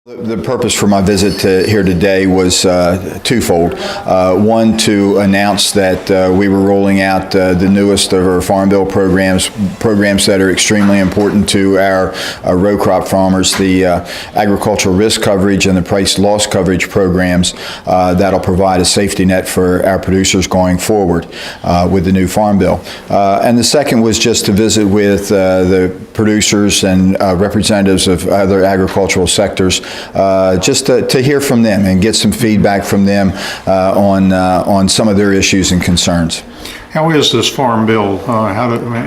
The purpose for my visit here today was twofold. One, to announce that we were rolling out the newest of our Farm Bill programs that are extremely important to our row crop farmers, the agricultural risk coverage and the price loss coverage programs that'll provide a safety net for our producers going forward with the new Farm Bill. And the second was just to visit with the producers and representatives of other agricultural sectors, just to hear from them and get some feedback from them on some of their issues and concerns. How is this Farm Bill?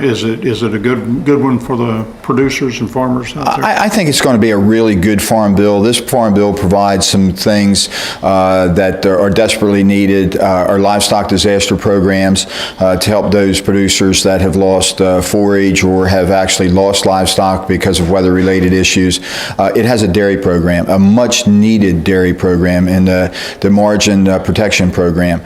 Is it a good one for the producers and farmers out there? I think it's going to be a really good Farm Bill. This Farm Bill provides some things that are desperately needed. Our livestock disaster programs to help those producers that have lost forage or have actually lost livestock because of weather-related issues. It has a dairy program, a much-needed dairy program, and the margin protection program.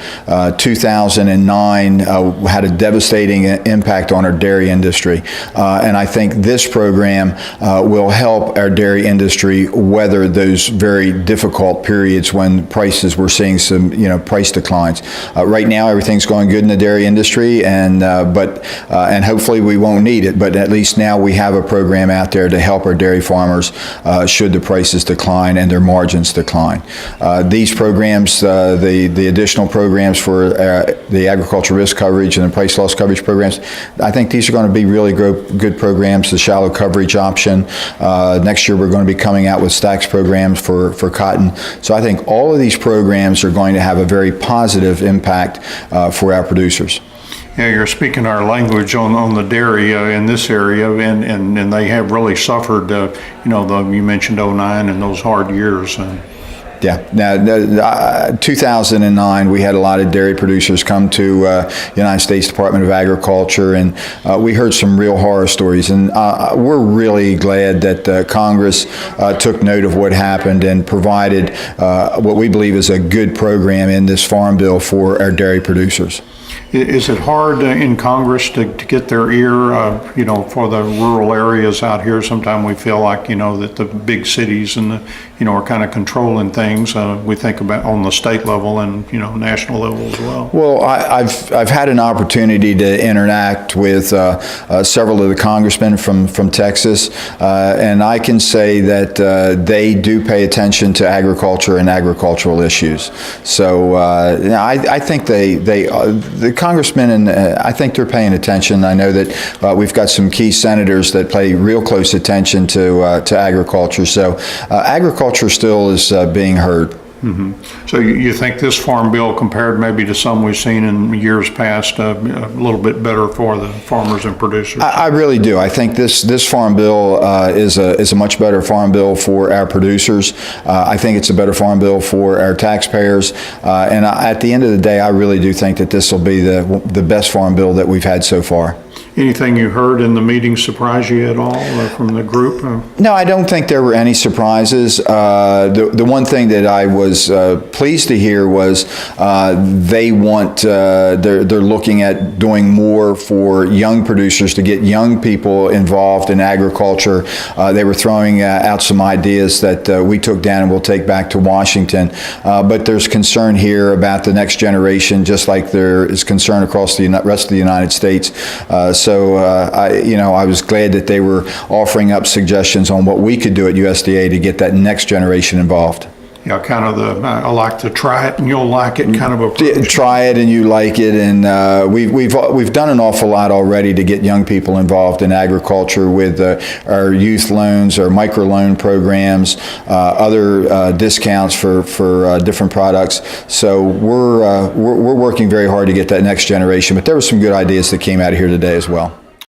2009 had a devastating impact on our dairy industry, and I think this program will help our dairy industry weather those very difficult periods when we're seeing some price declines. Right now everything's going good in the dairy industry, and hopefully we won't need it, but at least now we have a program out there to help our dairy farmers should the prices decline and their margins decline. These programs, the additional programs for the agricultural risk coverage and the price loss coverage programs, I think these are going to be really good programs. The shallow coverage option. Next year we're going to be coming out with stacks programs for cotton. So I think all of these programs are going to have a very positive impact for our producers. Yeah, you're speaking our language on the dairy in this area, and they have really suffered. You mentioned '09 and those hard years. Yeah. Now, 2009, we had a lot of dairy producers come to the United States Department of Agriculture, and we heard some real horror stories. And we're really glad that Congress took note of what happened and provided what we believe is a good program in this Farm Bill for our dairy producers. Is it hard in Congress to get their ear, for the rural areas out here? Sometimes we feel like, that the big cities and are kind of controlling things. We think about on the state level and, national level as well. Well, I've had an opportunity to interact with several of the congressmen from Texas, and I can say that they do pay attention to agriculture and agricultural issues. So I think the congressmen, and I think they're paying attention. I know that we've got some key senators that pay real close attention to agriculture. So agriculture still is being heard. Mm-hmm. So you think this Farm Bill, compared maybe to some we've seen in years past, a little bit better for the farmers and producers? I really do. I think this Farm Bill is a much better Farm Bill for our producers. I think it's a better Farm Bill for our taxpayers. And at the end of the day, I really do think that this will be the best Farm Bill that we've had so far. Anything you heard in the meeting surprise you at all from the group? No, I don't think there were any surprises. The one thing that I was pleased to hear was they're looking at doing more for young producers to get young people involved in agriculture. They were throwing out some ideas that we took down and we'll take back to Washington. But there's concern here about the next generation, just like there is concern across the rest of the United States. So I was glad that they were offering up suggestions on what we could do at USDA to get that next generation involved. Yeah, kind of I like to try it and you'll like it kind of approach. Try it and you like it, and we've done an awful lot already to get young people involved in agriculture with our youth loans, our micro loan programs, other discounts for different products. So we're working very hard to get that next generation. But there were some good ideas that came out of here today as well.